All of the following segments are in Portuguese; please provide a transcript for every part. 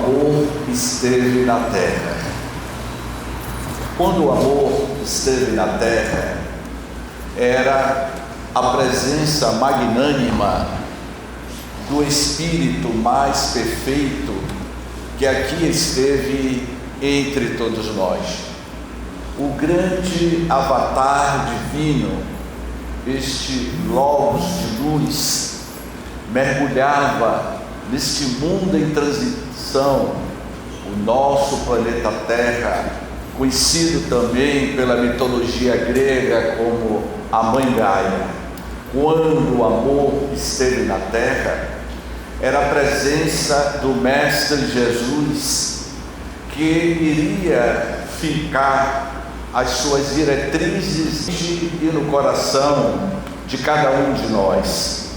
amor esteve na terra. Quando o amor esteve na terra, era a presença magnânima do Espírito mais perfeito que aqui esteve entre todos nós. O grande avatar divino, este Logos de luz, mergulhava neste mundo em transição, o nosso planeta Terra, conhecido também pela mitologia grega como a Mãe Gaia. Quando o amor esteve na Terra, era a presença do Mestre Jesus, que iria fincar as suas diretrizes e no coração de cada um de nós.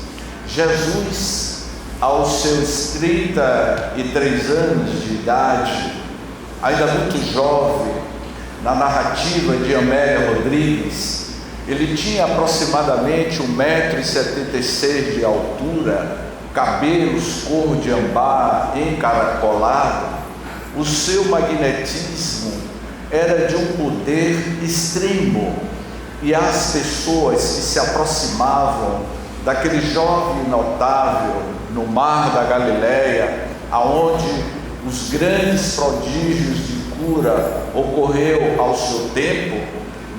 Jesus, aos seus 33 anos de idade, ainda muito jovem, na narrativa de Amélia Rodrigues, ele tinha aproximadamente 1,76 m de altura, cabelos cor de ambar encaracolado. O seu magnetismo era de um poder extremo, e as pessoas que se aproximavam daquele jovem notável no mar da Galileia, aonde os grandes prodígios de cura ocorreu ao seu tempo,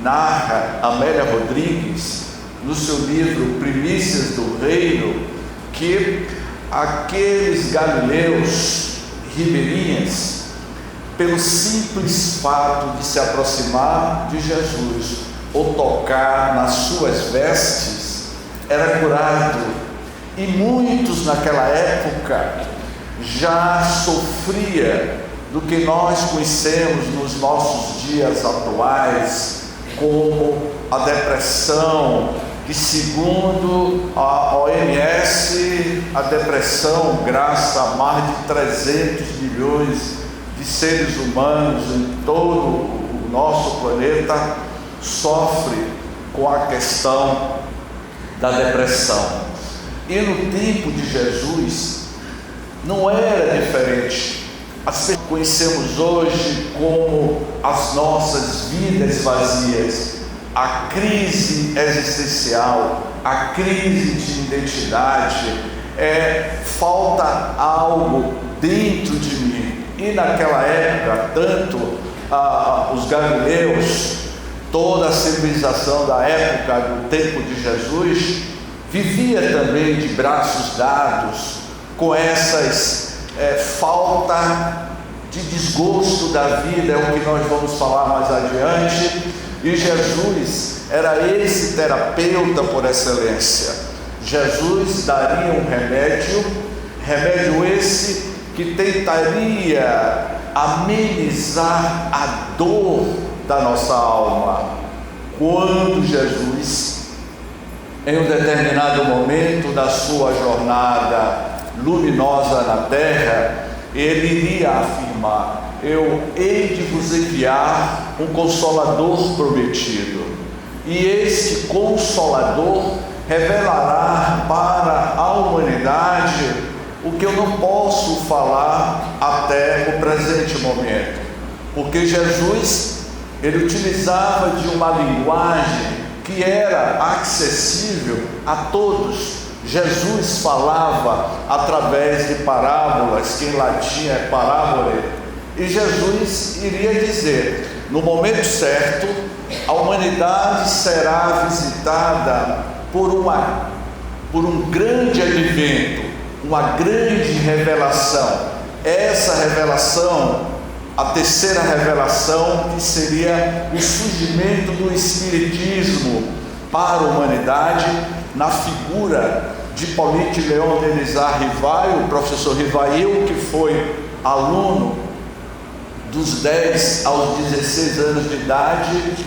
narra Amélia Rodrigues no seu livro Primícias do Reino, que aqueles galileus ribeirinhos, pelo simples fato de se aproximar de Jesus ou tocar nas suas vestes, era curado. E muitos naquela época já sofria do que nós conhecemos nos nossos dias atuais como a depressão, que segundo a OMS, a depressão, graças a mais de 300 milhões de seres humanos em todo o nosso planeta, sofre com a questão da depressão. E no tempo de Jesus não era diferente. As pessoas que conhecemos hoje como as nossas vidas vazias, a crise existencial, a crise de identidade, falta algo dentro de mim. E naquela época, tanto os galileus, toda a civilização da época do tempo de Jesus, vivia também de braços dados com essas falta de desgosto da vida, é o que nós vamos falar mais adiante. E Jesus era esse terapeuta por excelência. Jesus daria um remédio esse que tentaria amenizar a dor da nossa alma. Quando Jesus, em um determinado momento da sua jornada luminosa na terra, ele iria afirmar: eu hei de vos enviar um Consolador prometido, e este Consolador revelará para a humanidade o que eu não posso falar até o presente momento, porque Jesus, ele utilizava de uma linguagem que era acessível a todos. Jesus falava através de parábolas, que em latim é parábola, e Jesus iria dizer: no momento certo, a humanidade será visitada por um grande advento, uma grande revelação. Essa revelação, a terceira revelação, que seria o surgimento do Espiritismo para a humanidade, na figura de Hippolyte Léon Denisard Rivail, o professor Rivail, que foi aluno dos 10 aos 16 anos de idade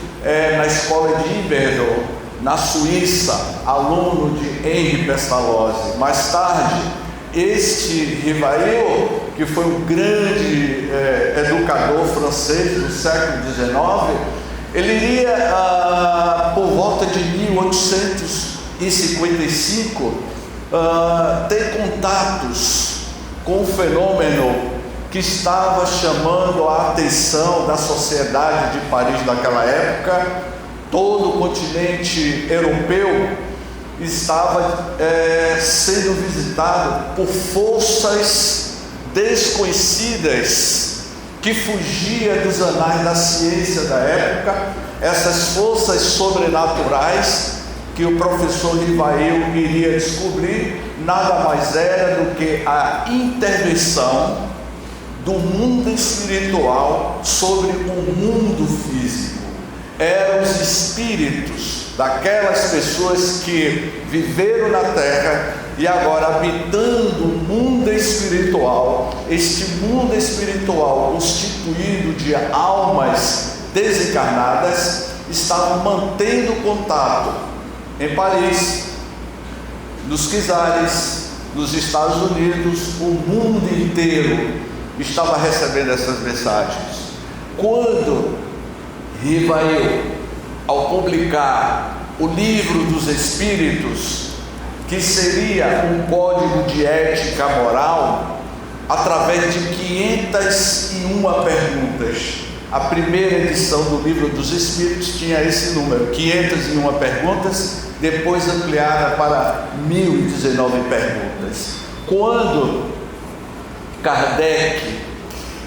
na escola de Yverdon, na Suíça, aluno de Henri Pestalozzi. Mais tarde, este Rivail, que foi um grande educador francês do século XIX, ele iria, por volta de 1855, ter contatos com o fenômeno que estava chamando a atenção da sociedade de Paris naquela época. Todo o continente europeu estava sendo visitado por forças desconhecidas que fugiam dos anais da ciência da época. Essas forças sobrenaturais que o professor Rivail iria descobrir nada mais era do que a intervenção do mundo espiritual sobre o mundo físico. Eram os espíritos daquelas pessoas que viveram na terra e agora, habitando o mundo espiritual, este mundo espiritual constituído de almas desencarnadas, estavam mantendo contato em Paris, nos Quizares, nos Estados Unidos. O mundo inteiro estava recebendo essas mensagens. Quando Rivail, ao publicar o Livro dos Espíritos, que seria um código de ética moral, através de 501 perguntas. A primeira edição do Livro dos Espíritos tinha esse número, 501 perguntas, depois ampliada para 1019 perguntas. Quando Kardec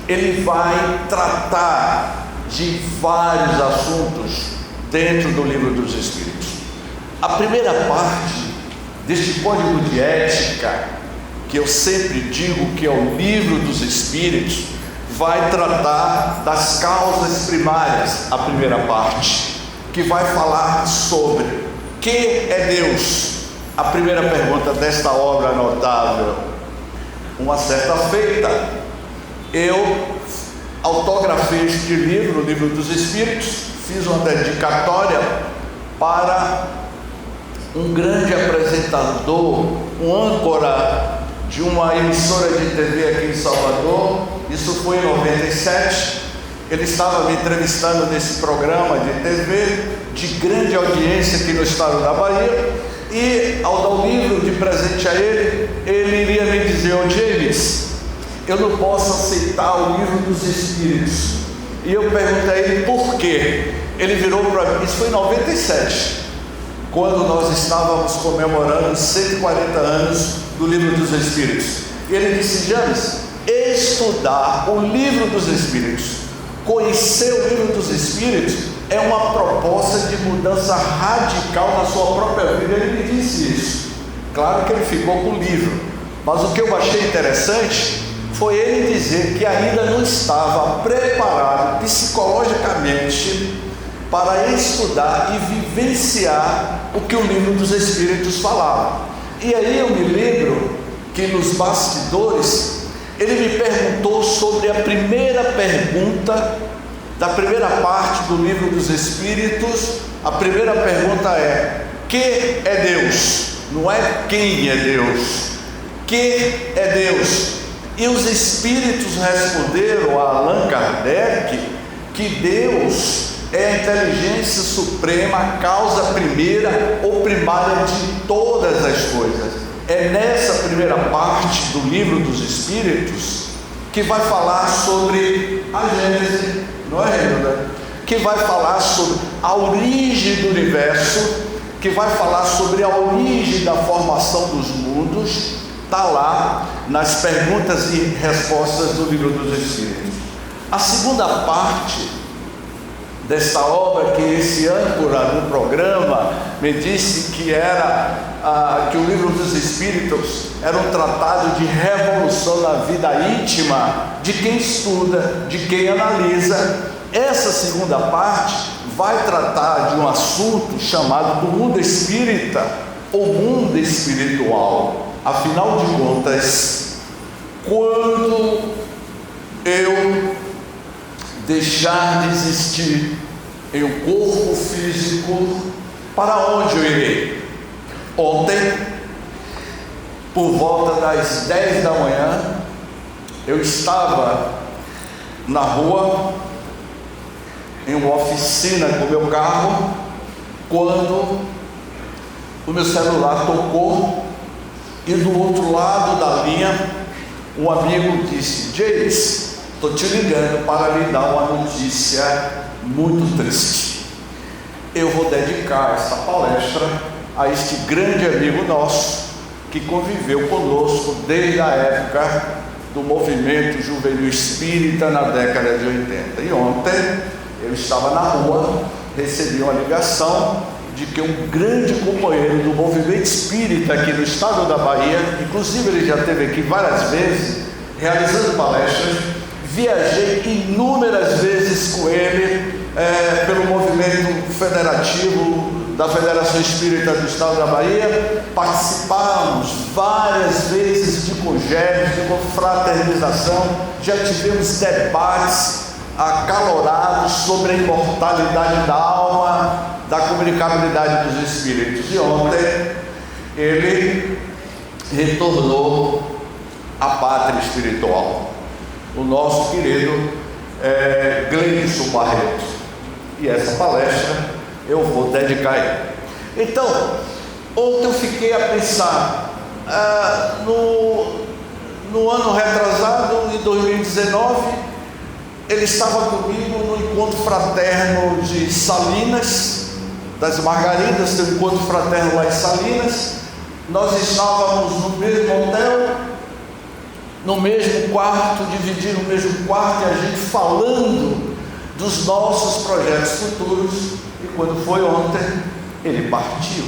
ele vai tratar de vários assuntos dentro do Livro dos Espíritos, a primeira parte deste código de ética, que eu sempre digo que é o Livro dos Espíritos, vai tratar das causas primárias. A primeira parte, que vai falar sobre que é Deus. A primeira pergunta desta obra notável. Uma certa feita, eu autografei este livro, o Livro dos Espíritos, fiz uma dedicatória para um grande apresentador, um âncora de uma emissora de TV aqui em Salvador. Isso foi em 97. Ele estava me entrevistando nesse programa de TV de grande audiência aqui no estado da Bahia, e ao dar o livro de presente a ele, ele iria me dizer: "Ô James, eu não posso aceitar o Livro dos Espíritos." E eu perguntei a ele por quê. Ele virou para mim, isso foi em 97, quando nós estávamos comemorando 140 anos do Livro dos Espíritos. E ele disse: "James, estudar o Livro dos Espíritos, conhecer o Livro dos Espíritos, é uma proposta de mudança radical na sua própria vida." Ele me disse isso. Claro que ele ficou com o livro, mas o que eu achei interessante foi ele dizer que ainda não estava preparado psicologicamente para estudar e vivenciar o que o Livro dos Espíritos falava. E aí eu me lembro que nos bastidores ele me perguntou sobre a primeira pergunta da primeira parte do Livro dos Espíritos. A primeira pergunta é: que é Deus? Não é quem é Deus. Que é Deus? E os Espíritos responderam a Allan Kardec que Deus é a inteligência suprema, a causa primeira ou primária de todas as coisas. É nessa primeira parte do Livro dos Espíritos que vai falar sobre a Gênese, não é, Renilda? Que vai falar sobre a origem do universo, que vai falar sobre a origem da formação dos mundos. Está lá nas perguntas e respostas do Livro dos Espíritos. A segunda parte desta obra, que esse âncora do programa me disse que era que o Livro dos Espíritos era um tratado de revolução na vida íntima de quem estuda, de quem analisa. Essa segunda parte vai tratar de um assunto chamado do mundo espírita ou mundo espiritual. Afinal de contas, quando eu deixar de existir em um corpo físico, para onde eu irei? Ontem, por volta das 10 da manhã, eu estava na rua, em uma oficina com o meu carro, quando o meu celular tocou, e do outro lado da linha um amigo disse: James, estou te ligando para lhe dar uma notícia muito triste. Eu vou dedicar essa palestra a este grande amigo nosso, que conviveu conosco desde a época do movimento juvenil espírita na década de 80. E ontem eu estava na rua, recebi uma ligação de que um grande companheiro do movimento espírita aqui no estado da Bahia, inclusive ele já esteve aqui várias vezes realizando palestras, viajei inúmeras vezes com ele pelo movimento federativo da Federação Espírita do Estado da Bahia, participamos várias vezes de congressos, de confraternização, já tivemos debates acalorados sobre a imortalidade da alma, da comunicabilidade dos espíritos. E ontem ele retornou à pátria espiritual, o nosso querido Gleidson Barreto. E essa palestra eu vou dedicar a ele. Então, ontem eu fiquei a pensar, no ano retrasado, em 2019, ele estava comigo no encontro fraterno de Salinas, das Margaridas, tem um encontro fraterno lá em Salinas. Nós estávamos no mesmo hotel, no mesmo quarto, dividindo o mesmo quarto, e a gente falando dos nossos projetos futuros. E quando foi ontem, ele partiu.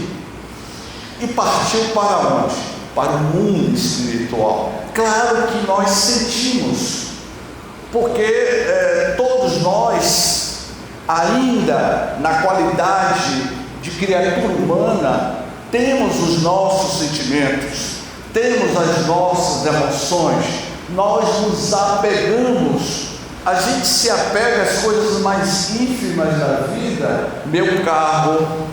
E partiu para onde? Para o mundo espiritual. Claro que nós sentimos, porque todos nós, ainda na qualidade de criatura humana, temos os nossos sentimentos, temos as nossas emoções, nós nos apegamos. A gente se apega às coisas mais ínfimas da vida: meu carro,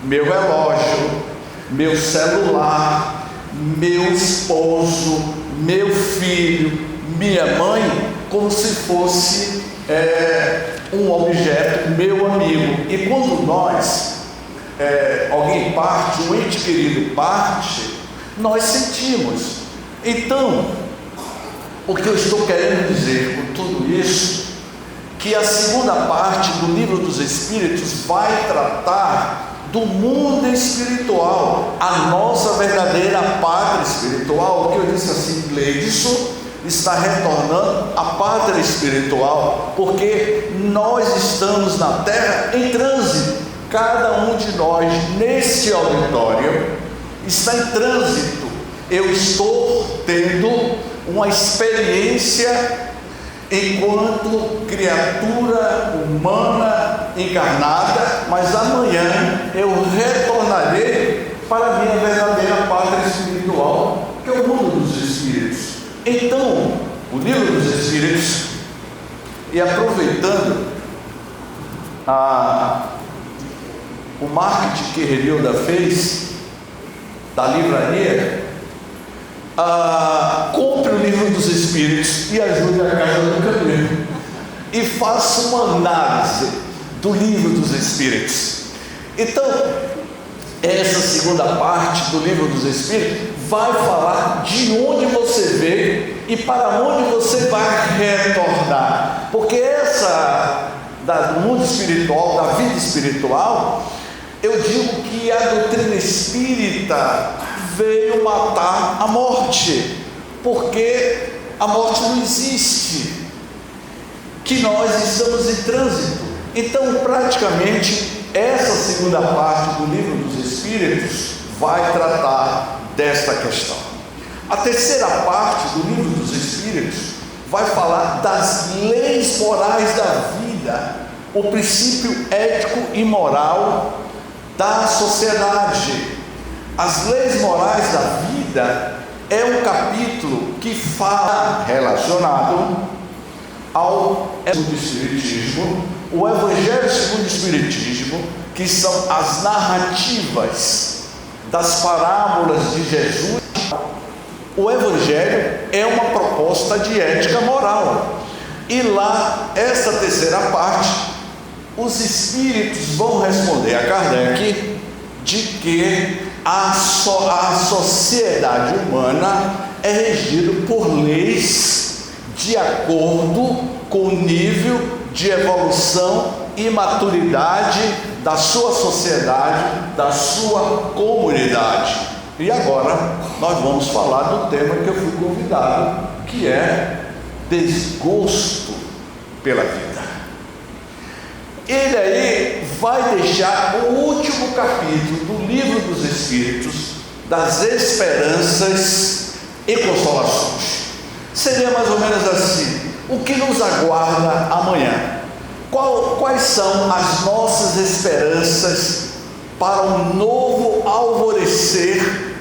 meu relógio, meu celular, meu esposo, meu filho, minha mãe, como se fosse um objeto, meu amigo. E quando alguém parte, um ente querido parte, nós sentimos. Então, o que eu estou querendo dizer com tudo isso, que a segunda parte do Livro dos Espíritos vai tratar do mundo espiritual, a nossa verdadeira pátria espiritual. O que eu disse assim, Gleidson está retornando à pátria espiritual, porque nós estamos na Terra em trânsito. Cada um de nós neste auditório está em trânsito. Eu estou tendo uma experiência enquanto criatura humana encarnada, mas amanhã eu retornarei para a minha verdadeira pátria espiritual, que é o mundo dos espíritos. Então, o Livro dos Espíritos, e aproveitando o marketing que Renilda fez da livraria, compre o Livro dos Espíritos e ajude a Casa do Caminho, e faça uma análise do Livro dos Espíritos. Então, essa segunda parte do Livro dos Espíritos vai falar de onde você veio e para onde você vai retornar, porque do mundo espiritual, da vida espiritual, eu digo que a doutrina espírita veio matar a morte, porque a morte não existe, que nós estamos em trânsito. Então, praticamente, essa segunda parte do Livro dos Espíritos vai tratar desta questão. A terceira parte do Livro dos Espíritos vai falar das leis morais da vida, o princípio ético e moral da sociedade. As leis morais da vida é um capítulo que fala relacionado ao Espiritismo, o Evangelho segundo o Espiritismo, que são as narrativas das parábolas de Jesus. O Evangelho é uma proposta de ética moral, e lá, essa terceira parte, os espíritos vão responder a Kardec de que a sociedade humana é regido por leis de acordo com o nível de evolução e maturidade da sua sociedade, da sua comunidade. E agora nós vamos falar do tema que eu fui convidado, que é desgosto pela vida. Ele aí vai deixar o último capítulo do Livro dos Espíritos, das esperanças e consolações. Seria mais ou menos assim: o que nos aguarda amanhã? Quais são as nossas esperanças para um novo alvorecer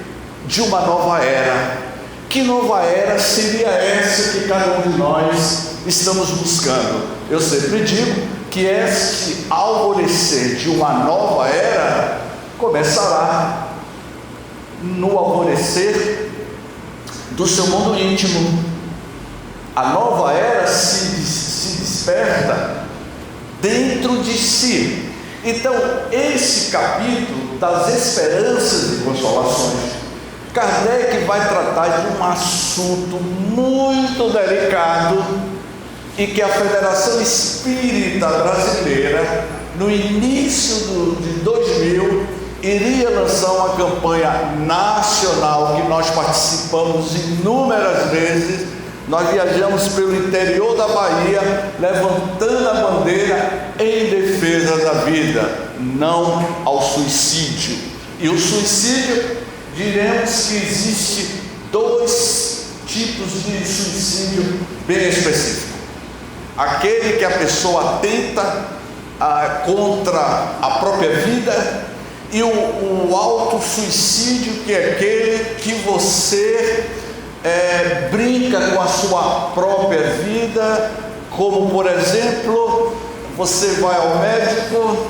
de uma nova era? Que nova era seria essa que cada um de nós estamos buscando? Eu sempre digo que este alvorecer de uma nova era começará no alvorecer do seu mundo íntimo. A nova era se desperta dentro de si. Então, esse capítulo das esperanças e consolações, Kardec vai tratar de um assunto muito delicado e que a Federação Espírita Brasileira, no início de 2000, iria lançar uma campanha nacional que nós participamos inúmeras vezes. Nós viajamos pelo interior da Bahia, levantando a bandeira em defesa da vida, não ao suicídio. E o suicídio, diremos que existe dois tipos de suicídio bem específicos. Aquele que a pessoa atenta contra a própria vida, e o autossuicídio, que é aquele que você brinca com a sua própria vida, como por exemplo, você vai ao médico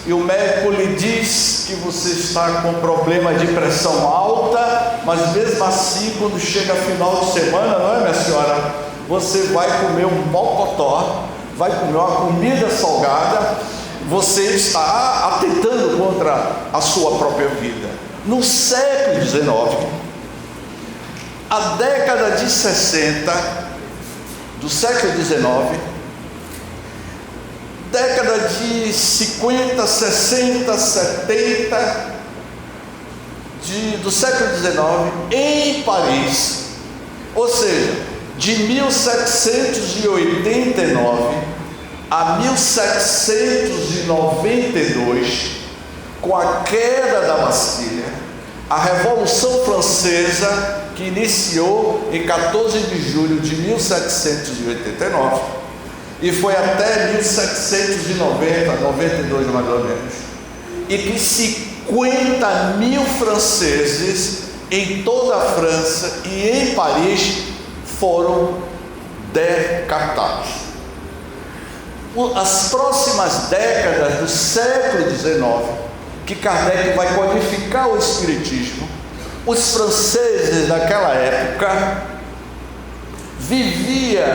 e o médico lhe diz que você está com problema de pressão alta, mas mesmo assim, quando chega final de semana, não é, minha senhora, você vai comer um mocotó, vai comer uma comida salgada, você está atentando contra a sua própria vida. No século XIX, a década de 60 do século XIX, década de 50, 60, 70 do século XIX, em Paris, ou seja, de 1789 a 1792, com a queda da Bastilha, a Revolução Francesa, que iniciou em 14 de julho de 1789 e foi até 1790, 92 mais ou menos, e que 50 mil franceses em toda a França e em Paris foram decapitados. As próximas décadas do século XIX, que Kardec vai codificar o Espiritismo, os franceses daquela época viviam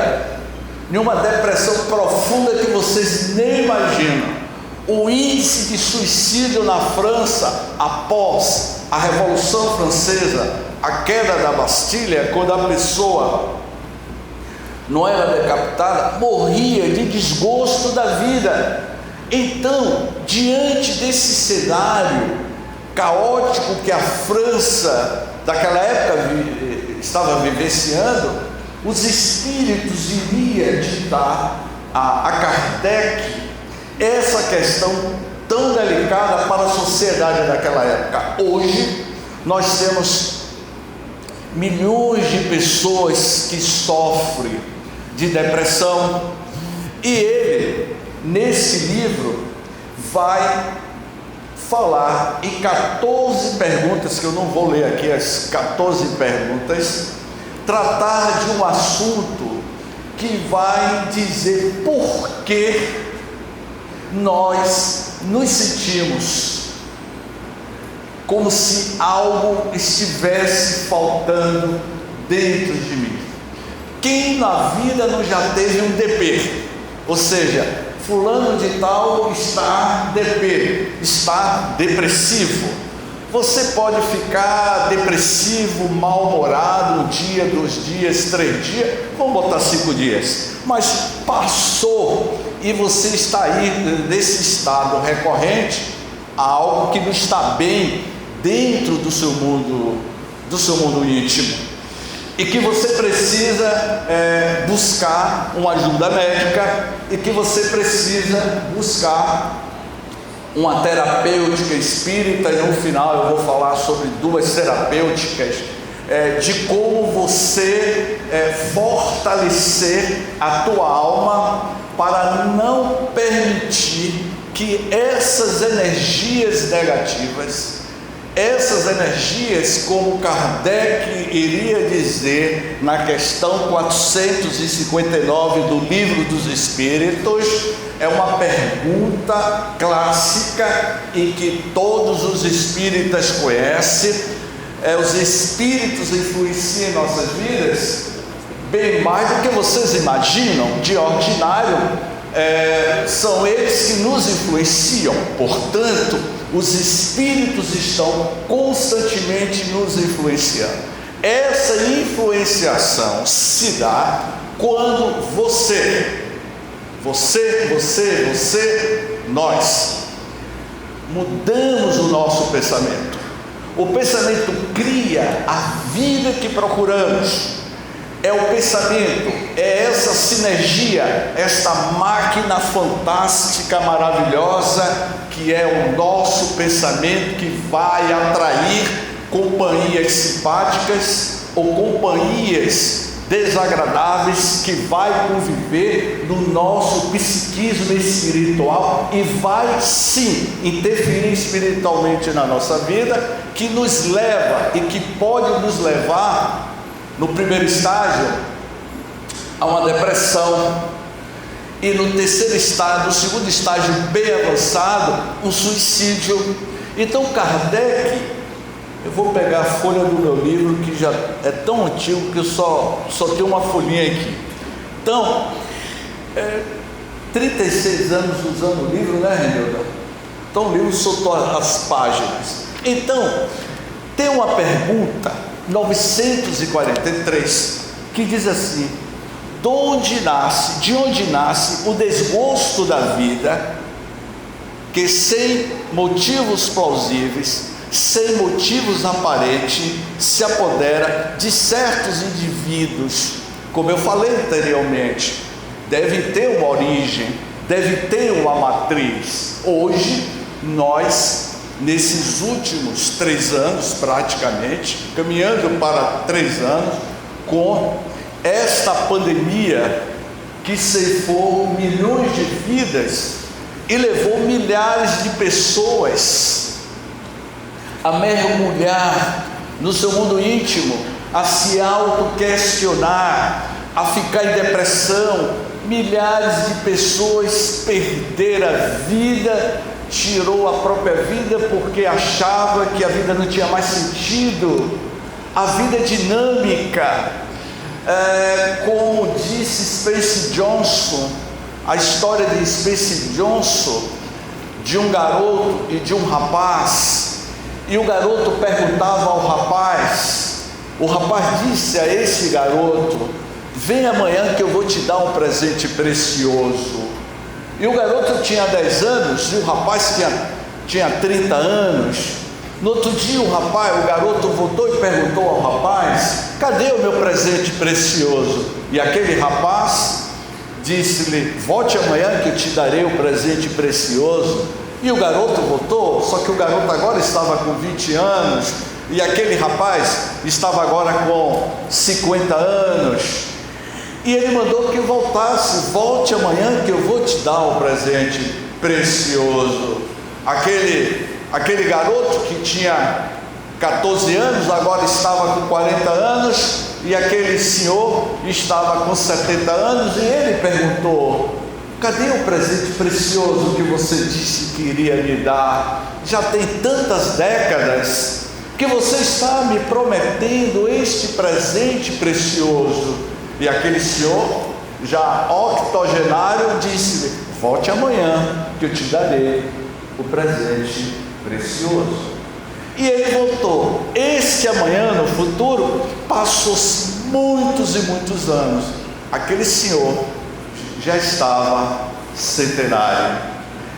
em uma depressão profunda que vocês nem imaginam. O índice de suicídio na França após a Revolução Francesa, a queda da Bastilha, quando a pessoa não era decapitada, morria de desgosto da vida. Então, diante desse cenário caótico que a França daquela época estava vivenciando, os espíritos iriam ditar a Kardec essa questão tão delicada para a sociedade daquela época. Hoje nós temos milhões de pessoas que sofrem de depressão, e ele, nesse livro, vai falar em 14 perguntas, que eu não vou ler aqui as 14 perguntas, tratar de um assunto que vai dizer por que nós nos sentimos como se algo estivesse faltando dentro de mim. Quem na vida não já teve um DP? Ou seja, fulano de tal está DP, está depressivo. Você pode ficar depressivo, mal-humorado, 1 dia, 2 dias, 3 dias, vamos botar 5 dias, mas passou e você está aí nesse estado recorrente, algo que não está bem dentro do seu mundo íntimo, e que você precisa buscar uma ajuda médica, e que você precisa buscar uma terapêutica espírita. E no final eu vou falar sobre 2 terapêuticas, de como você fortalecer a tua alma para não permitir que essas energias negativas, essas energias, como Kardec iria dizer na questão 459 do Livro dos Espíritos, é uma pergunta clássica e que todos os espíritas conhecem. Os espíritos influenciam em nossas vidas bem mais do que vocês imaginam. De ordinário, são eles que nos influenciam. Portanto, os espíritos estão constantemente nos influenciando. Essa influenciação se dá quando nós mudamos o nosso pensamento. O pensamento cria a vida que procuramos. É o pensamento, é essa sinergia, esta máquina fantástica, maravilhosa, que é o nosso pensamento, que vai atrair companhias simpáticas ou companhias desagradáveis, que vai conviver no nosso psiquismo espiritual e vai sim interferir espiritualmente na nossa vida, que nos leva e que pode nos levar, no primeiro estágio, a uma depressão, e no terceiro estágio, no segundo estágio bem avançado, um suicídio. Então Kardec, eu vou pegar a folha do meu livro, que já é tão antigo que eu só tenho uma folhinha aqui. Então, 36 anos usando o livro, né, Renilda? Então o livro soltou as páginas. Então, tem uma pergunta 943 que diz assim: de onde nasce o desgosto da vida, que sem motivos plausíveis, sem motivos aparentes, se apodera de certos indivíduos? Como eu falei anteriormente, deve ter uma origem, deve ter uma matriz. Hoje, nós, nesses últimos 3 anos, praticamente, caminhando para 3 anos, com esta pandemia que ceifou milhões de vidas e levou milhares de pessoas a mergulhar no seu mundo íntimo, a se auto-questionar, a ficar em depressão. Milhares de pessoas perderam a vida, tirou a própria vida porque achava que a vida não tinha mais sentido. A vida é dinâmica. Como disse Spencer Johnson, a história de Spencer Johnson, de um garoto e de um rapaz, e o garoto perguntava ao rapaz, o rapaz disse a esse garoto: vem amanhã que eu vou te dar um presente precioso. E o garoto tinha 10 anos e o rapaz tinha 30 anos. No outro dia o garoto voltou e perguntou ao rapaz: cadê o meu presente precioso? E aquele rapaz disse-lhe: volte amanhã que eu te darei o presente precioso. E o garoto voltou, só que o garoto agora estava com 20 anos e aquele rapaz estava agora com 50 anos. E ele mandou que voltasse: volte amanhã que eu vou te dar o presente precioso. Aquele garoto que tinha 14 anos, agora estava com 40 anos, e aquele senhor estava com 70 anos, e ele perguntou: cadê o presente precioso que você disse que iria me dar? Já tem tantas décadas que você está me prometendo este presente precioso. E aquele senhor, já octogenário, disse: volte amanhã que eu te darei o presente precioso. E ele voltou. Este amanhã, no futuro, passou-se muitos e muitos anos. Aquele senhor já estava centenário.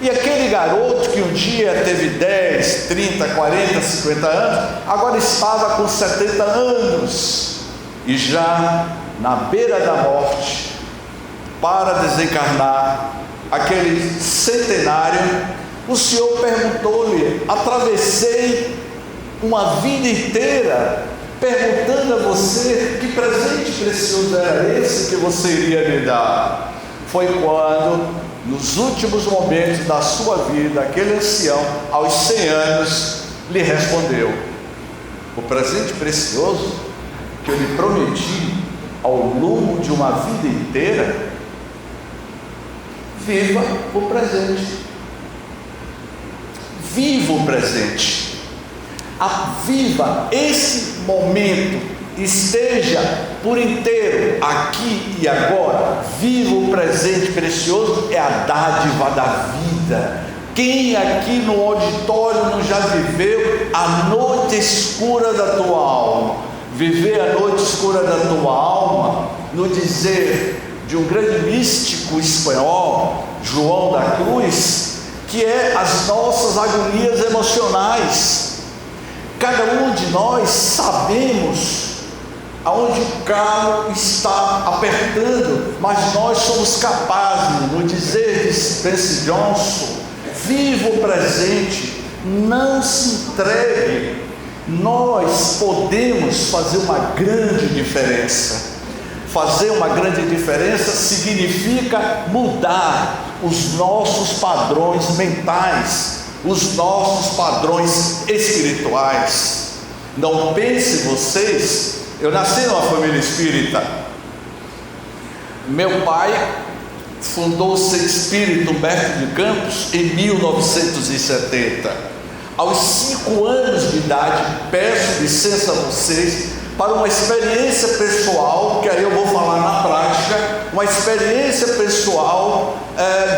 E aquele garoto que um dia teve 10, 30, 40, 50 anos, agora estava com 70 anos. E já na beira da morte, para desencarnar, aquele centenário, o Senhor perguntou-lhe: atravessei uma vida inteira perguntando a você que presente precioso era esse que você iria me dar. Foi quando, nos últimos momentos da sua vida, aquele ancião, aos 100 anos, lhe respondeu: o presente precioso que eu lhe prometi ao longo de uma vida inteira, viva o presente. Viva o presente. Viva esse momento, esteja por inteiro aqui e agora. Viva o presente precioso, é a dádiva da vida. Quem aqui no auditório não já viveu a noite escura da tua alma? Viver a noite escura da tua alma, no dizer de um grande místico espanhol, João da Cruz, que é as nossas agonias emocionais. Cada um de nós sabemos aonde o carro está apertando, mas nós somos capazes, no dizer de Spencer Johnson, viva o presente, não se entregue. Nós podemos fazer uma grande diferença. Fazer uma grande diferença significa mudar os nossos padrões mentais, os nossos padrões espirituais. Não pense vocês, eu nasci numa família espírita. Meu pai fundou o Centro Espírita Humberto de Campos em 1970. Aos 5 anos de idade, peço licença a vocês para uma experiência pessoal, que aí eu vou falar na prática, uma experiência pessoal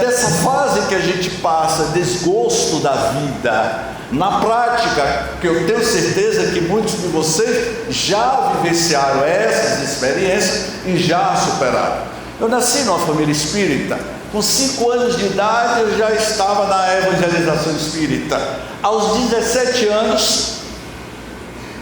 dessa fase que a gente passa, desgosto da vida. Na prática, que eu tenho certeza que muitos de vocês já vivenciaram essas experiências e já superaram. Eu nasci numa família espírita. Com 5 anos de idade eu já estava na evangelização espírita. Aos 17 anos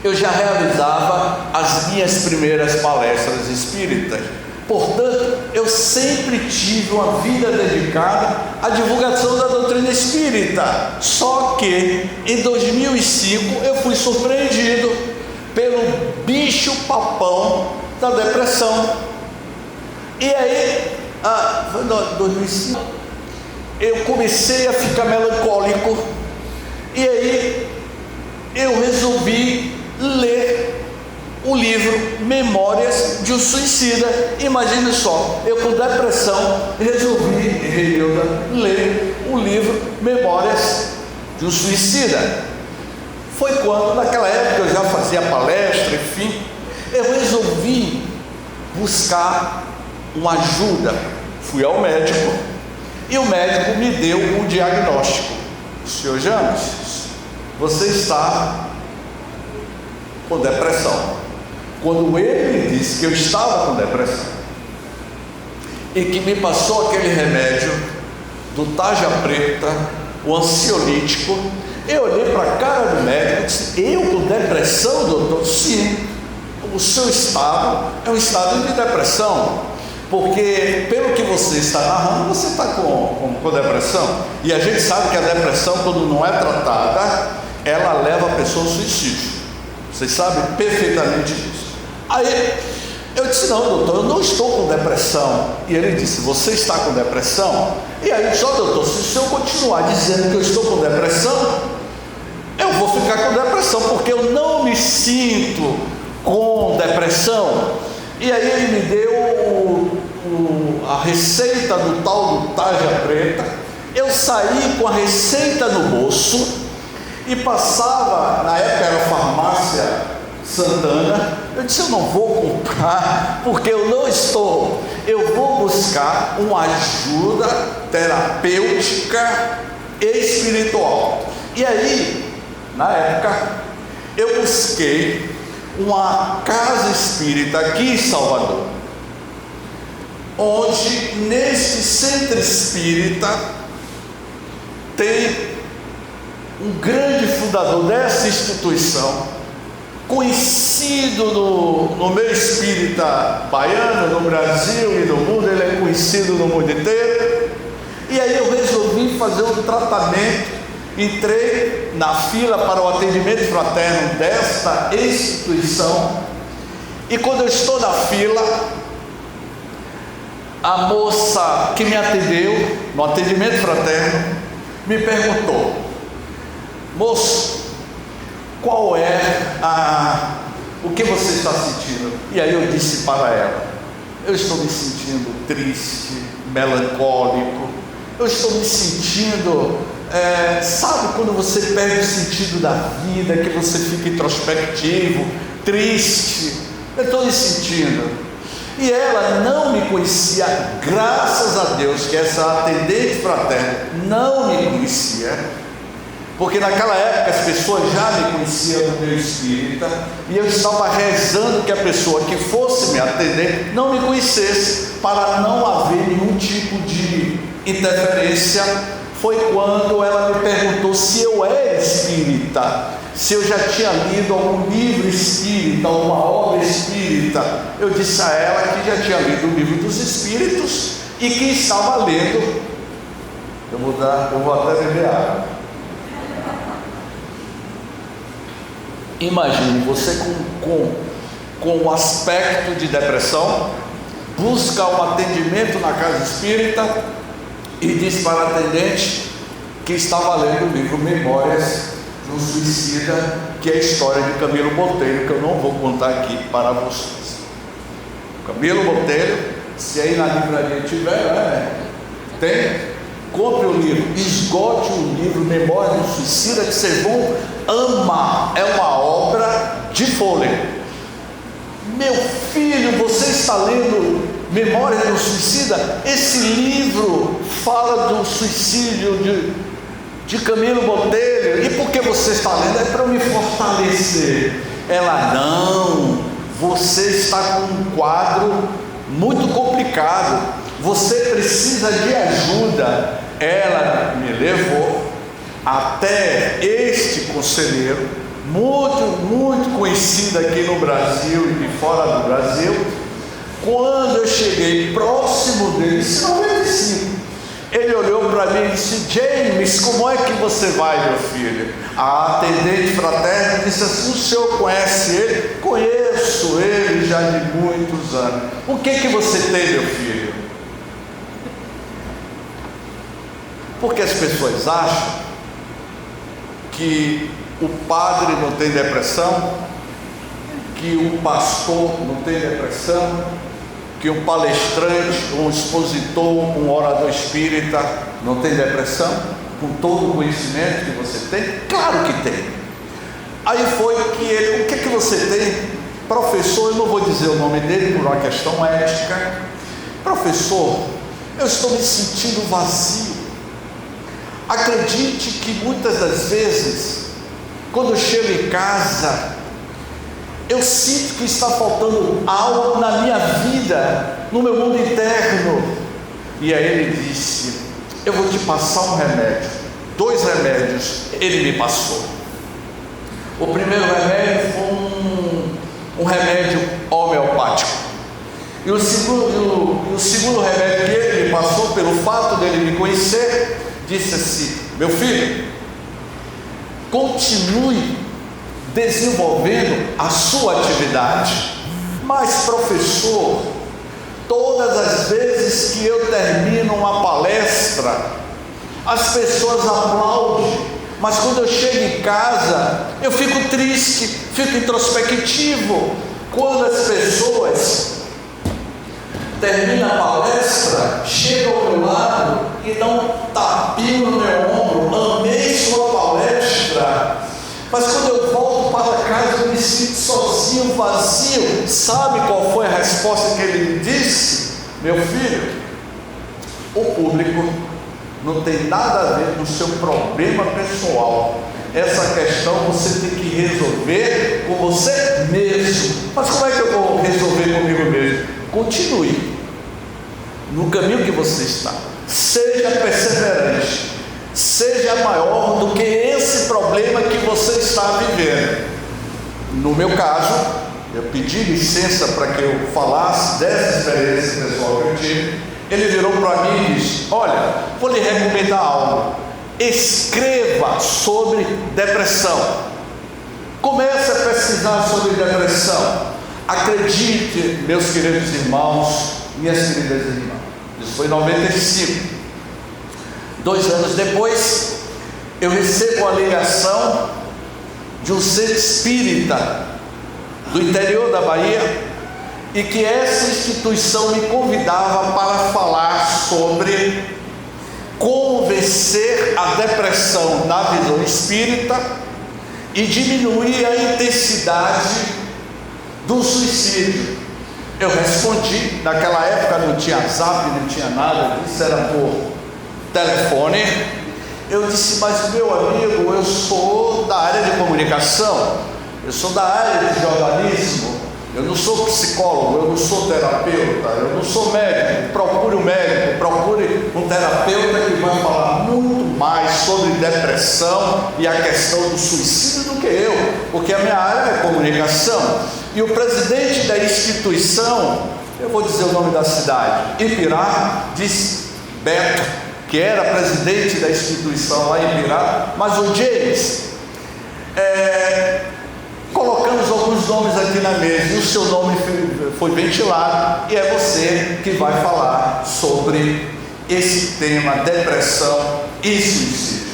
eu já realizava as minhas primeiras palestras espíritas. Portanto, eu sempre tive uma vida dedicada à divulgação da doutrina espírita. Só que em 2005 eu fui surpreendido pelo bicho papão da depressão. E aí, em 2005, eu comecei a ficar melancólico. E aí eu resolvi ler o livro Memórias de um Suicida. Imagine só, eu com depressão resolvi ler o livro Memórias de um Suicida. Foi quando, naquela época, eu já fazia palestra, enfim, eu resolvi buscar uma ajuda. Fui ao médico e o médico me deu um diagnóstico: senhor James, você está com depressão. Quando ele me disse que eu estava com depressão e que me passou aquele remédio do tarja preta, o ansiolítico, eu olhei para a cara do médico e disse: eu com depressão, doutor? Sim, o seu estado é um estado de depressão, porque pelo que você está narrando, você está com depressão. E a gente sabe que a depressão, quando não é tratada, ela leva a pessoa ao suicídio. Vocês sabem perfeitamente disso. Aí eu disse: não, doutor, eu não estou com depressão. E ele disse: você está com depressão? E aí eu disse: doutor, se o senhor continuar dizendo que eu estou com depressão, eu vou ficar com depressão, porque eu não me sinto com depressão. E aí ele me deu a receita do tal do tarja preta. Eu saí com a receita no bolso e passava, na época era farmácia Santana. Eu disse: eu não vou comprar, porque eu não estou. Eu vou buscar uma ajuda terapêutica e espiritual. E aí Na época, eu busquei uma casa espírita aqui em Salvador, onde neste centro espírita tem um grande fundador dessa instituição, conhecido no meio espírita baiano, no Brasil e no mundo. Ele é conhecido no mundo inteiro. E aí eu resolvi fazer um tratamento, entrei na fila para o atendimento fraterno desta instituição, e quando eu estou na fila, a moça que me atendeu no atendimento fraterno me perguntou: moço, qual é o que você está sentindo? E aí eu disse para ela: eu estou me sentindo triste, melancólico, eu estou me sentindo, sabe quando você perde o sentido da vida, que você fica introspectivo, triste? Eu estou me sentindo. E ela não me conhecia, graças a Deus que essa atendente fraterna não me conhecia, porque naquela época as pessoas já me conheciam no meio espírita, e eu estava rezando que a pessoa que fosse me atender não me conhecesse, para não haver nenhum tipo de interferência. Foi quando ela me perguntou se eu era espírita, se eu já tinha lido algum livro espírita, alguma obra espírita. Eu disse a ela que já tinha lido o livro dos Espíritos e que estava lendo. Eu vou até beber água. Imagine você com um aspecto de depressão, busca um atendimento na casa espírita e diz para a atendente que estava lendo o livro Memórias de um Suicida, que é a história de Camilo Botelho, que eu não vou contar aqui para vocês. Camilo Botelho, se aí na livraria tiver, tem, compre o livro, esgote o livro Memórias de um Suicida, que vocês vão amar. É uma obra de fôlego. Meu filho, você está lendo Memórias de um Suicida? Esse livro fala do suicídio de Camilo Botelho. E por que você está lendo? É para me fortalecer. Ela: não, você está com um quadro muito complicado, você precisa de ajuda. Ela me levou até este conselheiro, muito conhecido aqui no Brasil e fora do Brasil. Quando eu cheguei próximo dele, em 95, ele olhou para mim e disse: James, como é que você vai, meu filho? A atendente fraterna disse assim: o senhor conhece ele? Conheço ele já de muitos anos. O que você tem, meu filho? Porque as pessoas acham que o padre não tem depressão, que o pastor não tem depressão, que um palestrante, um expositor, um orador espírita não tem depressão, com todo o conhecimento que você tem. Claro que tem. Aí foi que ele: o que você tem? Professor, eu não vou dizer o nome dele por uma questão ética. Professor, eu estou me sentindo vazio. Acredite que muitas das vezes, quando eu chego em casa, eu sinto que está faltando algo na minha vida, no meu mundo interno. E aí ele disse: eu vou te passar um remédio. 2 remédios ele me passou. O primeiro remédio foi um remédio homeopático, e o segundo remédio que ele me passou, pelo fato dele me conhecer, disse assim: meu filho, continue desenvolvendo a sua atividade. Mas professor, todas as vezes que eu termino uma palestra, as pessoas aplaudem, mas quando eu chego em casa, eu fico triste, fico introspectivo. Quando as pessoas terminam a palestra, chegam ao meu lado e dão um tapinho no meu ombro: amei sua palestra. Mas quando eu volto para casa, eu me sinto sozinho, vazio. Sabe qual foi a resposta que ele me disse? Meu filho, o público não tem nada a ver com o seu problema pessoal. essa questão você tem que resolver com você mesmo. Mas como é que eu vou resolver comigo mesmo? Continue no caminho que você está, seja perseverante, seja maior do que esse problema que você está vivendo. No meu caso, eu pedi licença para que eu falasse dessa experiência pessoal que eu tive. Ele virou para mim e disse: olha, vou lhe recomendar algo, escreva sobre depressão, comece a pesquisar sobre depressão. Acredite, meus queridos irmãos, minhas queridas irmãs, isso foi em 95. 2 anos depois, eu recebo a ligação de um centro espírita do interior da Bahia, e que essa instituição me convidava para falar sobre como vencer a depressão na visão espírita e diminuir a intensidade do suicídio. Eu respondi, naquela época não tinha zap, não tinha nada disso, era por telefone. Eu disse: mas meu amigo, eu sou da área de comunicação, eu sou da área de jornalismo, eu não sou psicólogo, eu não sou terapeuta, eu não sou médico. Procure um médico, procure um terapeuta que vai falar muito mais sobre depressão e a questão do suicídio do que eu, porque a minha área é comunicação. E o presidente da instituição, eu vou dizer o nome da cidade, Ibirá, disse: Beto, que era presidente da instituição lá em Ibirá, mas o James, colocamos alguns nomes aqui na mesa, e o seu nome foi ventilado, e é você que vai falar sobre esse tema, depressão e suicídio.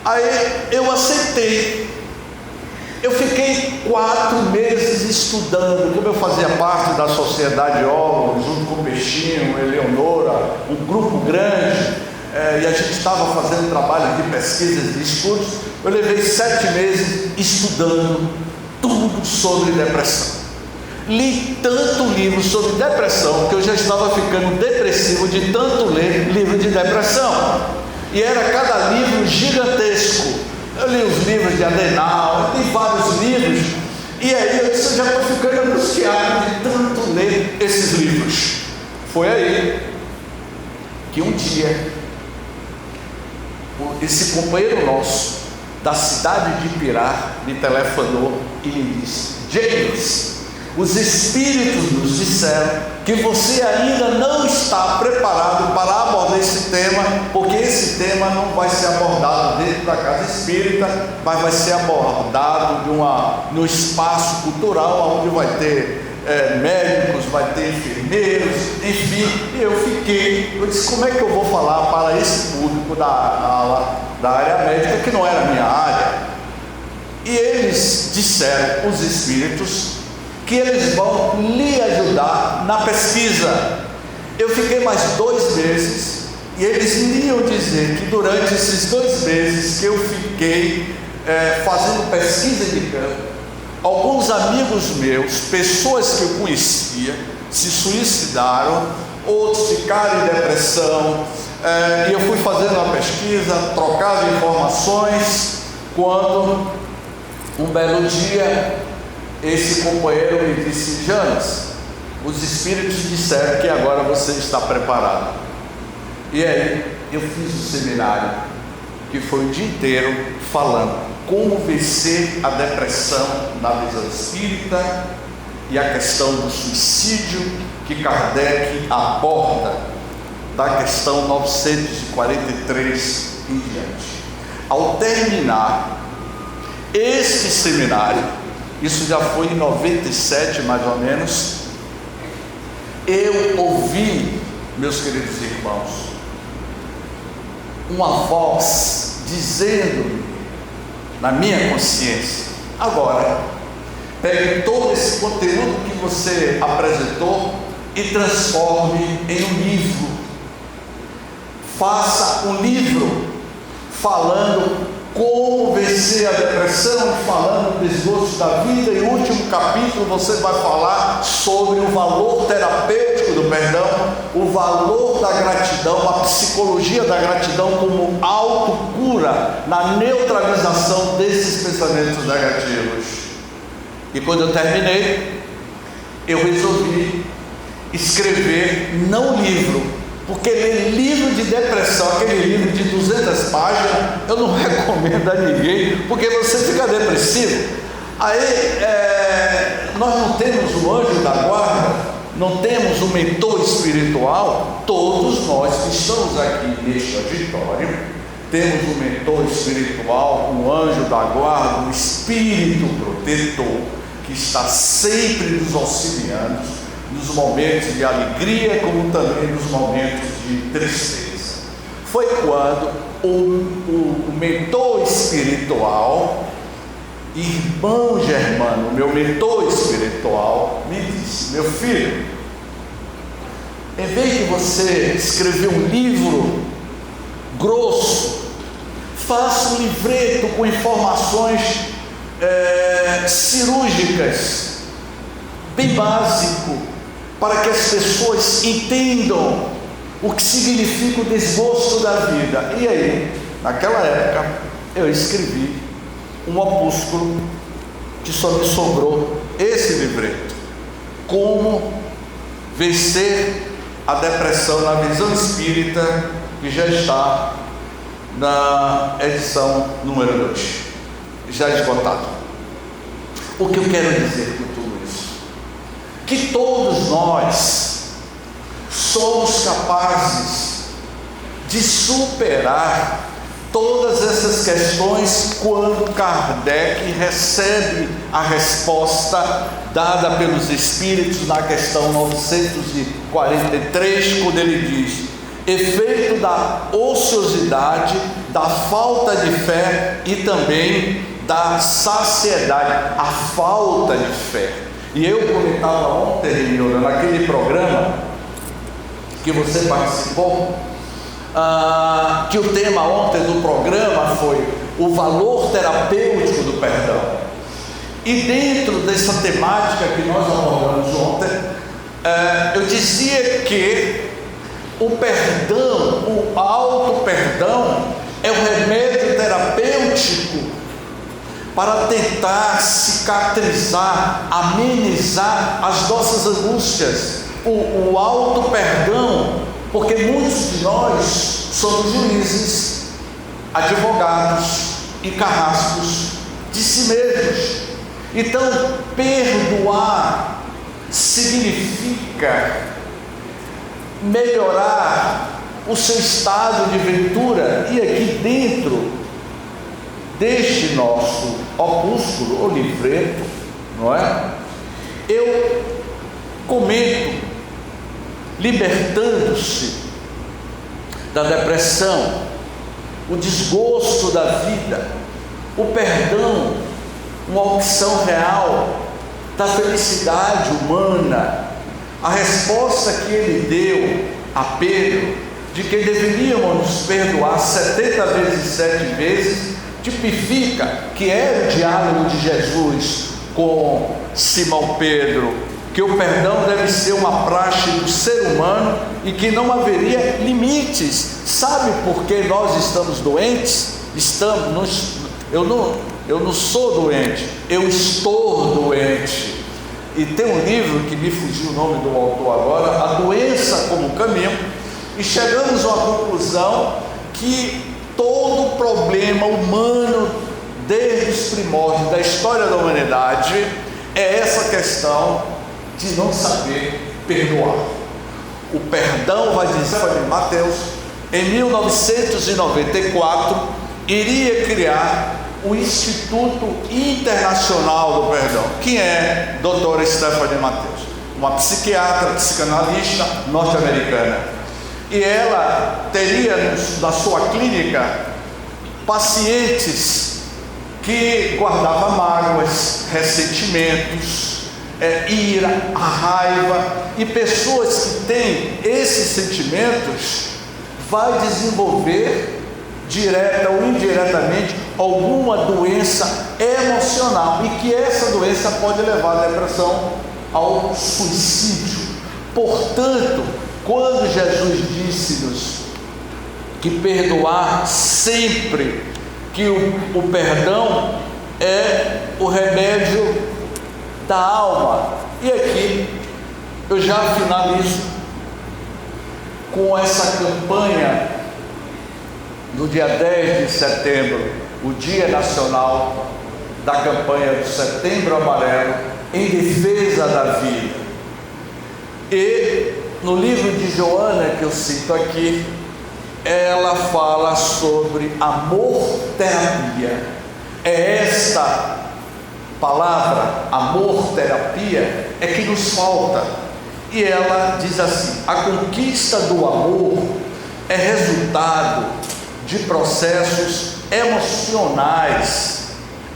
Aí eu aceitei. Eu fiquei 4 meses estudando, como eu fazia parte da Sociedade Óleo, junto com o Peixinho, Eleonora, um grupo grande, e a gente estava fazendo trabalho de pesquisas, de estudos. Eu levei 7 meses estudando tudo sobre depressão. Li tanto livro sobre depressão que eu já estava ficando depressivo de tanto ler livro de depressão, e era cada livro gigantesco. Eu li os livros de Adenauer, eu li vários livros, e aí eu disse: eu já estou ficando angustiado de tanto ler esses livros. Foi aí que um dia esse companheiro nosso da cidade de Ibirá me telefonou e me disse: James, os espíritos nos disseram que você ainda não está preparado para abordar esse tema, porque esse tema não vai ser abordado dentro da casa espírita, mas vai ser abordado no espaço cultural, onde vai ter médicos, vai ter enfermeiros, enfim. E eu disse: como é que eu vou falar para esse público da área médica, que não era a minha área? E eles disseram, os espíritos, que eles vão lhe ajudar na pesquisa. Eu fiquei mais 2 meses, e eles iriam dizer que durante esses 2 meses que eu fiquei fazendo pesquisa de campo, alguns amigos meus, pessoas que eu conhecia, se suicidaram, outros ficaram em depressão, e eu fui fazendo uma pesquisa, trocava informações, quando um belo dia esse companheiro me disse: James, os espíritos disseram que agora você está preparado. E aí eu fiz o seminário, que foi o dia inteiro falando como vencer a depressão na visão espírita e a questão do suicídio, que Kardec aborda da questão 943 em diante. Ao terminar este seminário, isso já foi em 97 mais ou menos, eu ouvi, meus queridos irmãos, uma voz dizendo na minha consciência: agora, pegue todo esse conteúdo que você apresentou e transforme em um livro. Faça um livro falando como vencer a depressão, falando do desgosto da vida, e no último capítulo você vai falar sobre o valor terapêutico do perdão, o valor da gratidão, a psicologia da gratidão como autocura. cura, na neutralização desses pensamentos negativos. E quando eu terminei, eu resolvi escrever, não livro, porque ler livro de depressão, aquele livro de 200 páginas, eu não recomendo a ninguém, porque você fica depressivo. Aí, nós não temos o anjo da guarda, não temos um mentor espiritual. Todos nós que estamos aqui neste auditório temos um mentor espiritual, um anjo da guarda, um espírito protetor que está sempre nos auxiliando nos momentos de alegria, como também nos momentos de tristeza. Foi quando o mentor espiritual, irmão Germano, meu mentor espiritual, me disse: meu filho, em vez de você escrever um livro grosso, faça um livreto com informações cirúrgicas, bem básico, para que as pessoas entendam o que significa o desgosto da vida. E aí, naquela época, eu escrevi um opúsculo que só me sobrou esse livreto: Como Vencer a Depressão na Visão Espírita, que já está na edição número 2, já esgotado. O que eu quero dizer com tudo isso? Que todos nós somos capazes de superar todas essas questões quando Kardec recebe a resposta dada pelos Espíritos na questão 943, quando ele diz: efeito da ociosidade, da falta de fé e também da saciedade, a falta de fé. E eu comentava ontem, Renilda, naquele programa que você participou, que o tema ontem do programa foi o valor terapêutico do perdão. E dentro dessa temática que nós abordamos ontem, eu dizia que o perdão, o auto-perdão, é um remédio terapêutico para tentar cicatrizar, amenizar as nossas angústias. O auto-perdão, porque muitos de nós somos juízes, advogados e carrascos de si mesmos. Então, perdoar significa melhorar o seu estado de ventura. E aqui dentro deste nosso opúsculo, ou livreto, não é? Eu comento, libertando-se da depressão, o desgosto da vida, o perdão, uma opção real da felicidade humana. A resposta que ele deu a Pedro, de que deveríamos nos perdoar 70 vezes 7 vezes, tipifica que era o diálogo de Jesus com Simão Pedro, que o perdão deve ser uma praxe do ser humano e que não haveria limites. Sabe por que nós estamos doentes? Eu não sou doente, eu estou doente. E tem um livro que me fugiu o nome do autor agora, A Doença como Caminho, e chegamos a uma conclusão que todo problema humano, desde os primórdios da história da humanidade, é essa questão de não saber perdoar. O perdão, vai dizer Mateus, em 1994, iria criar o Instituto Internacional do Perdão. Quem é doutora Stephanie Mateus? Uma psiquiatra, psicanalista norte-americana. E ela teria na sua clínica pacientes que guardavam mágoas, ressentimentos, ira, a raiva, e pessoas que têm esses sentimentos vai desenvolver direta ou indiretamente alguma doença emocional, e que essa doença pode levar a depressão, ao suicídio. Portanto, quando Jesus disse-nos que perdoar sempre que o perdão é o remédio da alma. E aqui eu já finalizo com essa campanha no dia 10 de setembro, o Dia Nacional da campanha do Setembro Amarelo em defesa da vida. E no livro de Joana, que eu cito aqui, ela fala sobre amor-terapia. É esta palavra, amor-terapia, é que nos falta. E ela diz assim: a conquista do amor é resultado de processos emocionais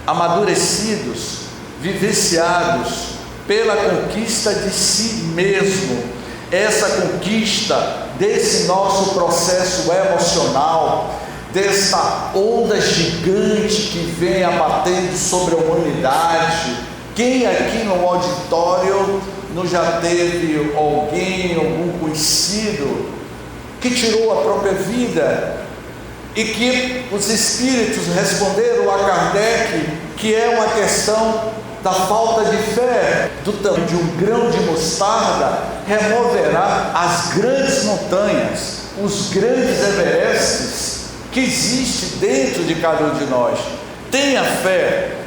amadurecidos, vivenciados pela conquista de si mesmo. Essa conquista desse nosso processo emocional, desta onda gigante que vem abatendo sobre a humanidade. Quem aqui no auditório não já teve alguém, algum conhecido que tirou a própria vida? E que os espíritos responderam a Kardec que é uma questão da falta de fé. Do tamanho de um grão de mostarda removerá as grandes montanhas, os grandes Everestes que existem dentro de cada um de nós. Tenha fé,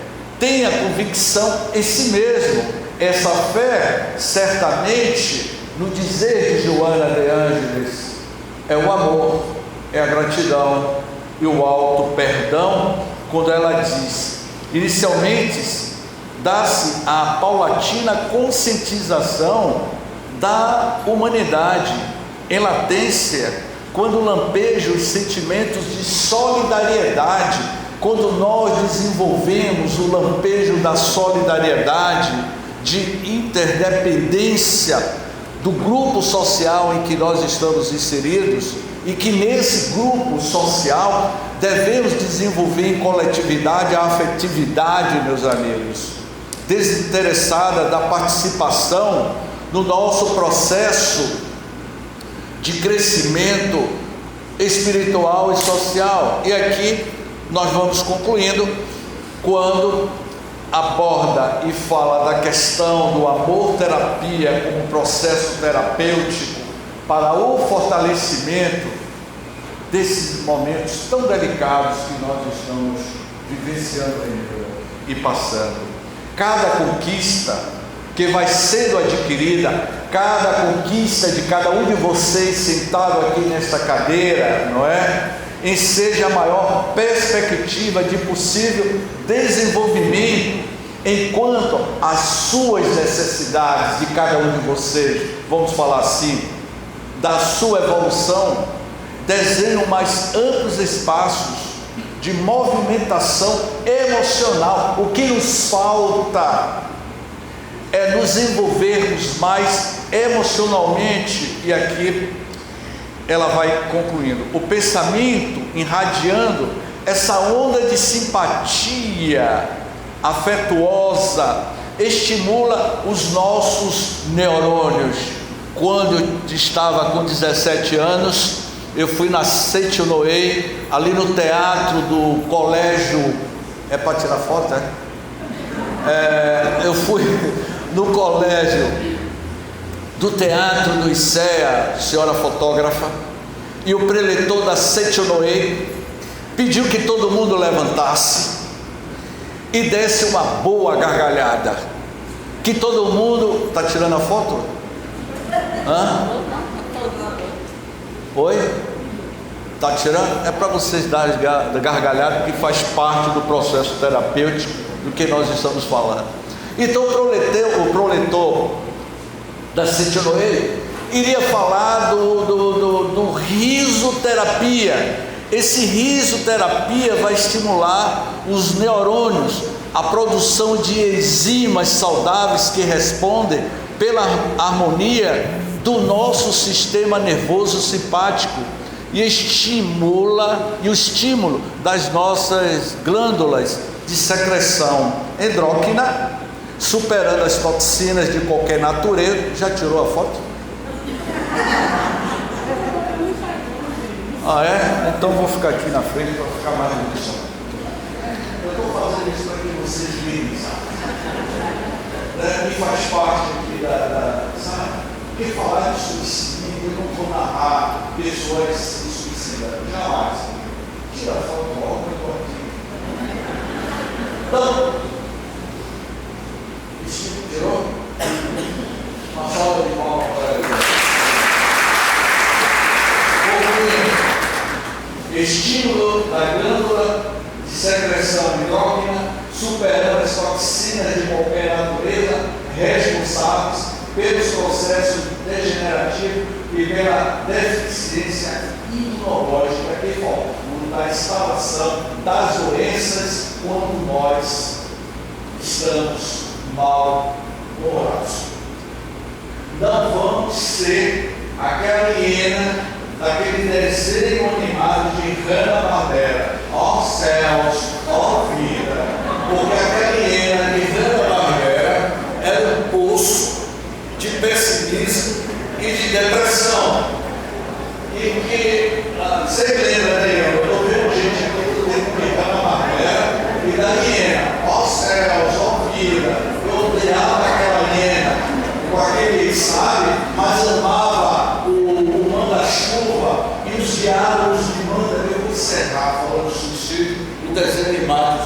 tenha convicção em si mesmo. Essa fé, certamente, no dizer de Joana de Ângeles, é o amor, é a gratidão e o alto perdão, quando ela diz: inicialmente dá-se a paulatina conscientização da humanidade em latência, quando lampejam os sentimentos de solidariedade, quando nós desenvolvemos o lampejo da solidariedade, de interdependência do grupo social em que nós estamos inseridos, e que nesse grupo social devemos desenvolver em coletividade a afetividade, meus amigos, desinteressada da participação no nosso processo de crescimento espiritual e social. E aqui nós vamos concluindo, quando aborda e fala da questão do amor-terapia como processo terapêutico para o fortalecimento desses momentos tão delicados que nós estamos vivenciando ainda e passando. Cada conquista que vai sendo adquirida, cada conquista de cada um de vocês sentado aqui nesta cadeira, não é? Enseja a maior perspectiva de possível desenvolvimento, enquanto as suas necessidades de cada um de vocês, vamos falar assim, da sua evolução, desenham mais amplos espaços de movimentação emocional. O que nos falta é nos envolvermos mais emocionalmente. E aqui ela vai concluindo: o pensamento irradiando essa onda de simpatia afetuosa estimula os nossos neurônios. Quando eu estava com 17 anos, eu fui na Seitonoe, ali no teatro do colégio. É para tirar foto, eu fui no colégio do teatro do ICEA, senhora fotógrafa, e o preletor da Seitonoe pediu que todo mundo levantasse e desse uma boa gargalhada, que todo mundo... Está tirando a foto? Hã? Oi? Está tirando? É para vocês darem gargalhada, que faz parte do processo terapêutico do que nós estamos falando. Então o preletor da Seitonoe iria falar do risoterapia. Esse risoterapia vai estimular os neurônios, a produção de enzimas saudáveis que respondem pela harmonia do nosso sistema nervoso simpático e o estímulo das nossas glândulas de secreção endócrina, superando as toxinas de qualquer natureza. Já tirou a foto? Ah, é? Então vou ficar aqui na frente para ficar mais bonito. fazendo isso para que vocês virem, sabe? Né? E faz parte aqui sabe? Porque falar de suicídio, eu não vou narrar pessoas se suicidando, jamais. Tira a foto logo, eu estou aqui. Então, isso tirou? Uma salva de palmas para ele. Estímulo da glândula de secreção endócrina, superando as toxinas de qualquer natureza responsáveis pelos processos degenerativos e pela deficiência imunológica que faculta a instalação das doenças quando nós estamos mal-humorados. Não vamos ser aquela hiena daquele desenho animado de Hanna-Barbera, ó céus, ó vida, porque aquela hiena de Hanna-Barbera era um poço de pessimismo e de depressão. E que, você lembra, né? Eu estou vendo gente aqui todo tempo de Hanna-Barbera e da hiena, ó céus, ó vida, eu odiava aquela hiena com aquele, sabe, mas amava o manda-chuva e os diálogos de manda. Eu vou encerrar falando suicídio, o desenho animado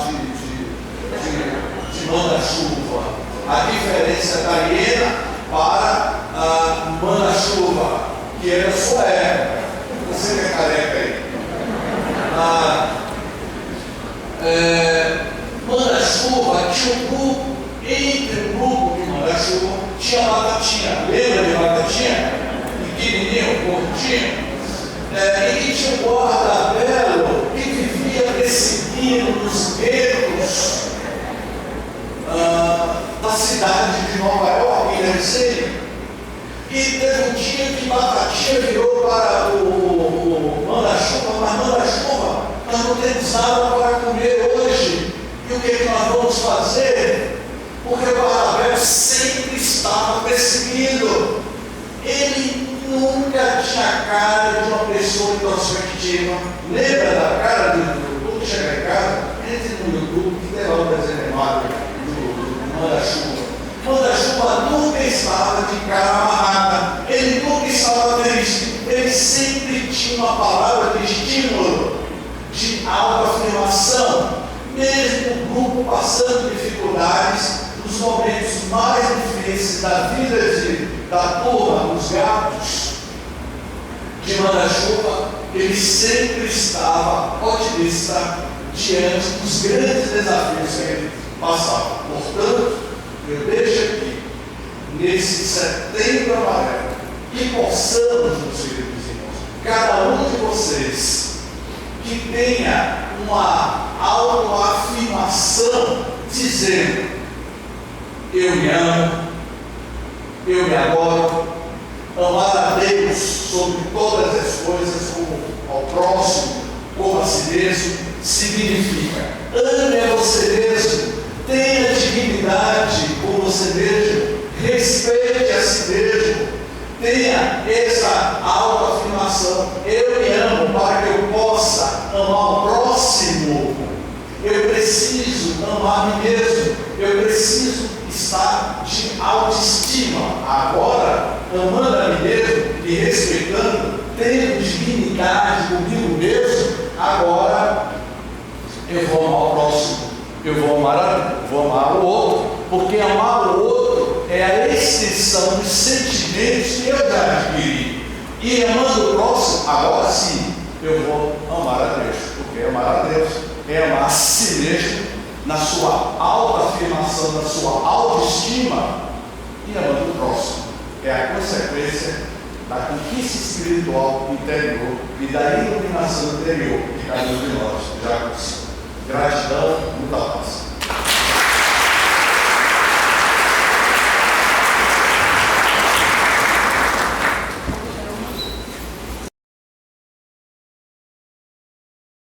de manda-chuva. A diferença da hiena para a manda-chuva, que era sua época. Você que é careca aí. Manda-chuva tinha um grupo, entre o grupo de manda-chuva tinha batatinha. Lembra de batatinha? Pequenininho, gordinho, e que tinha um guarda belo que vivia perseguindo os guetos da cidade de Nova York, em desenho. E teve um dia que Batatinha virou para o manda-chuva, mas manda-chuva, nós não temos nada para comer hoje. E o que nós vamos fazer? Porque o guarda belo sempre estava perseguindo. Ele nunca tinha cara de uma pessoa introspectiva. Lembra da cara do chegar em casa? Entre no YouTube que tem lá o desenho animado do manda-chuva. Manda-chuva nunca estava de cara amarrada. Ele nunca estava triste. Ele sempre tinha uma palavra de estímulo, de autoafirmação. Mesmo o grupo passando dificuldades, nos momentos mais difíceis da vida da turma, dos gatos de manda-chuva, ele sempre estava otimista diante dos grandes desafios que ele passava. Portanto, eu deixo aqui, nesse setembro amarelo, que possamos, meus queridos irmãos, cada um de vocês, que tenha uma autoafirmação dizendo: eu me amo, eu me adoro. Amar a Deus sobre todas as coisas, como ao próximo, como a si mesmo, significa: ame a você mesmo, tenha dignidade com você mesmo, respeite a si mesmo, tenha essa autoafirmação: eu me amo para que eu possa amar o próximo. Eu preciso amar a mim mesmo, eu preciso estar de autoestima. Agora, amando a mim mesmo e respeitando, tendo dignidade comigo mesmo, agora eu vou amar o próximo, eu vou amar o outro, porque amar o outro é a extensão dos sentimentos que eu já adquiri. E amando o próximo, agora sim, eu vou amar a Deus, porque amar a Deus é amar a si mesmo, na sua autoafirmação, na sua autoestima, e amando o próximo. É a consequência da conquista espiritual interior e da iluminação interior de cada um de